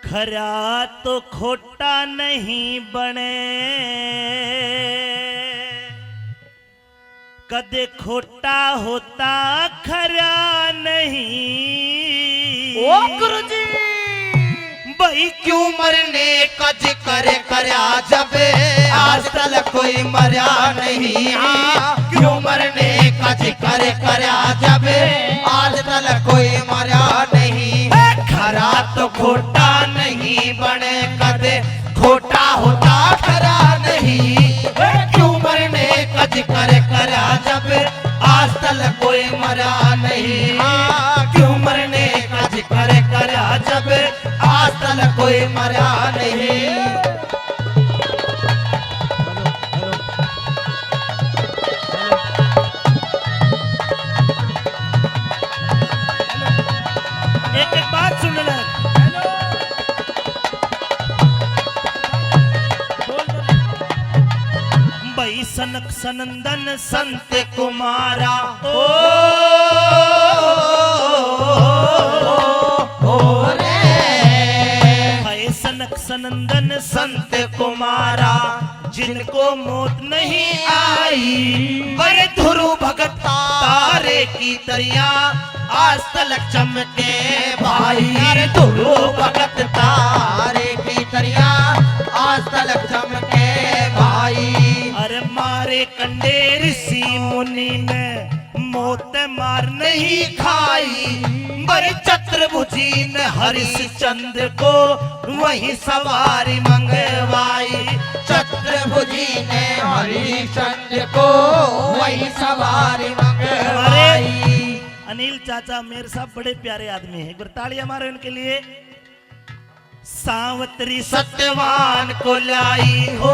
खरा तो खोटा नहीं बने, कदे खोटा होता खरा नहीं। ओ गुरुजी भाई क्यों मरने का जिक्र करया जब आज तक कोई मरा नहीं। क्यों मरने का जिक्र करया जब आज तक कोई मरा नहीं। खरा तो खोटा नहीं बने, कदे खोटा होता खरा नहीं। क्यों मरने का जिक्र करया जब आज तक कोई मरा नहीं। क्यों मरने का जिक्र करया जब आज तक कोई मरा नहीं। एक एक बात सुन ले। भाई सनक सनंदन संत कुमारा ओ सनक सनंदन संत कुमारा जिनको मौत नहीं आई। बड़े ध्रुव भगत तारे की तरिया आज तलक चमके भाई। अरे ध्रुव भगत तारे की तरिया आज तलक चमके भाई। अरे मारे कंडे ऋषि मुनि ने मौत मार नहीं खाई। बड़े चतुर्भुजी ने हरिश्चंद्र को वही सवारी मंगवाई। चतुर्भुजी ने हरिश्चंद्र को वही सवारी मंगवाई। अनिल चाचा मेरे साहब बड़े प्यारे आदमी हैं, तालियां मारो इनके लिए। सावत्री सत्यवान को लाई हो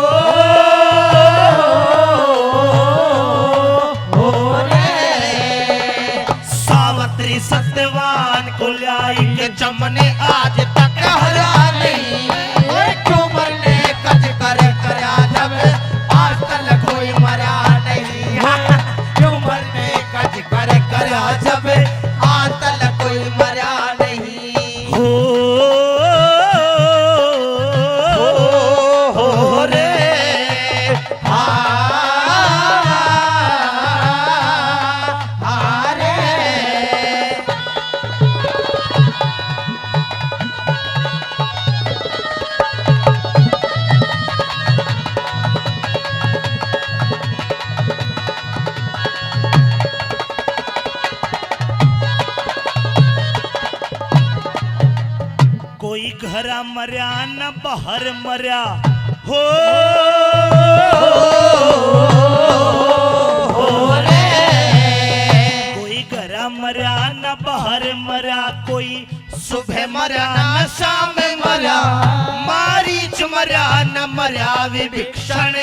सावत्री सत्यवान को लाई के चमने आज तक हरा नहीं। क्यों मरने का जिक्र करया जब आज तक कोई मरा नहीं। क्यों मरने का जिक्र करया जब आज तक कोई मरा नहीं। हो रे कोई घरा मर्या न बाहर मर्या हो रे। कोई घरा मर्या न बाहर मर्या, कोई सुबह मर्या न शाम मर्या। मारीच मर्या न मर्या विभीषण,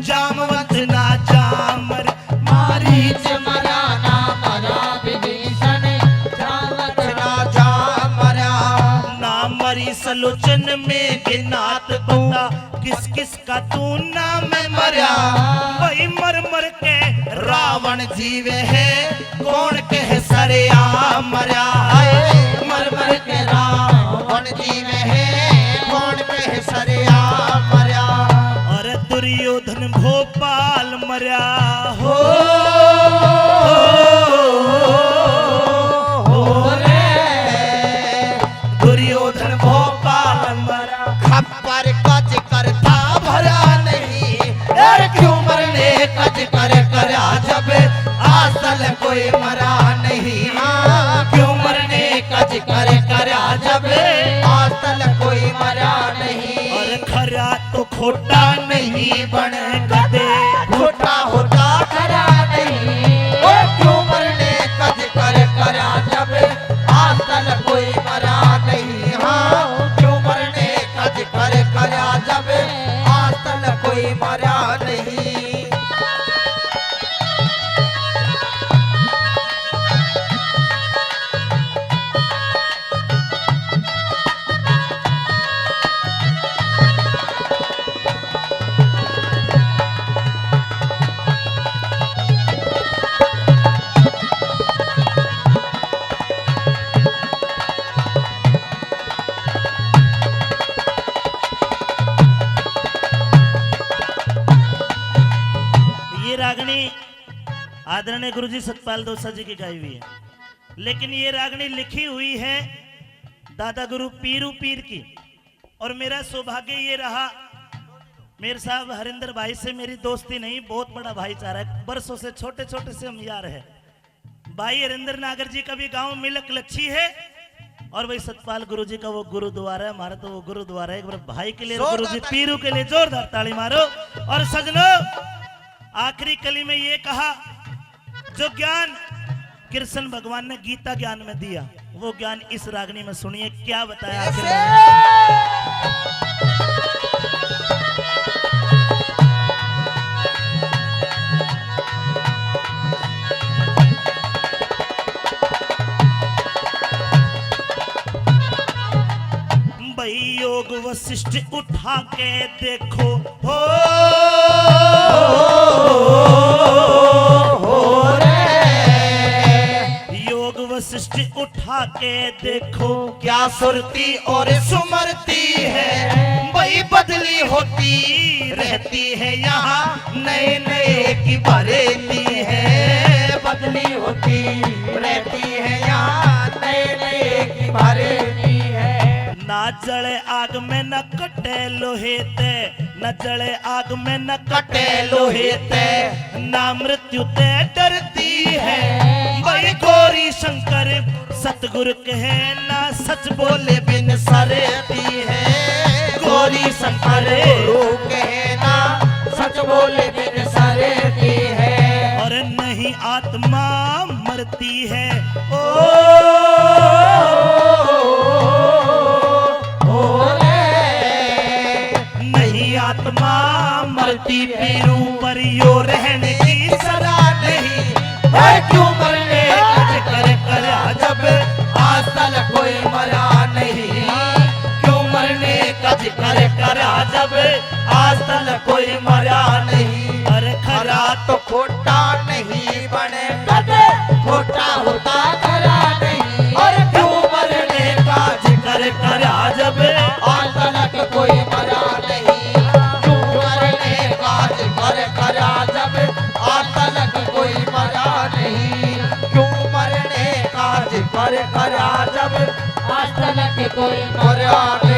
जामवंत ना जामर। मारीच मरा ना मरा विभीषण, जामवंत ना जामरा। ना मरी सलोचन में गिनात बता, किस किस का तू नाम मरा। वही मर मर के रावण जीवे है, कौन कह सरिया मरा। मर मर के रावण जीवे है, कौन कह सरिया मरा। और दुर्योधन भोपाल मरा हो दुर्योधन भोपाल मरा। खप्पर का जिक्र था भरा नहीं। और क्यों मरने का जिक्र करा जब आज तक कोई मरा नहीं। क्यों मरने का जिक्र करा जब आज तक कोई मरा नहीं। और खरा तो खोटा नहीं बने, कदे खोटा होता खरा नहीं। और क्यों मरने का जिक्र करा जब आज तक कोई मरा नहीं। क्यों मरने का जिक्र करा जब आज तक कोई मरा नहीं। आदरणीय गुरुजी सतपाल दोसा जी की गाई हुई है, लेकिन ये रागनी लिखी हुई है दादा गुरु पीरू पीर की। और मेरा सौभाग्य ये रहा, मेरे साहब हरिंदर भाई से मेरी दोस्ती नहीं, बहुत बड़ा भाईचारा है, वर्षों से छोटे छोटे से हम यार है। भाई हरिंदर नागर जी का भी गांव मिलक लच्छी है, और वही सतपाल गुरुजी का वो गुरुद्वारा है, हमारा तो वो गुरुद्वारा है। एक बार भाई के लिए, गुरुजी पीरू के लिए जोरदार ताली मारो। और सजनों, आखिरी कली में ये कहा, जो ज्ञान कृष्ण भगवान ने गीता ज्ञान में दिया, वो ज्ञान इस रागनी में सुनिए क्या बताया आखिर में। भाई योग वशिष्ठ उठा के देखो हो योग वशिष्ठ उठा के देखो, क्या सुरती और सुमरती है, वही बदली होती रहती है यहाँ, नए नए की भरेती है, बदली होती रहती है यहाँ, नए नए की भरेती है। ना जले आग में न कटे लोहे ते, न जले आग में न कटे लोहे ते, ना मृत्यु ते डरती है, वही गौरी शंकर सतगुरु कहे, ना सच बोले बिन सरती है, गौरी शंकर गुरु कहे ना सच बोले बिन सरती है। और नहीं आत्मा मरती है ओ आत्मा मरती पीरू पर यो रहने की सदा नहीं है, क्यों मरने कर जब आज तक कोई मरा नहीं, क्यों मरने कज कर जब आज तक कोई मरा नहीं। अरे खरा तो खोटा नहीं बने कदे, खोटा होता खरा नहीं, और क्यों मरने का जिक्र कर जब आज तक कोई मरा नहीं, जब आज तक कोई मरा नहीं, क्यों मरने का जिक्र करा जब आज तक कोई मरा नहीं।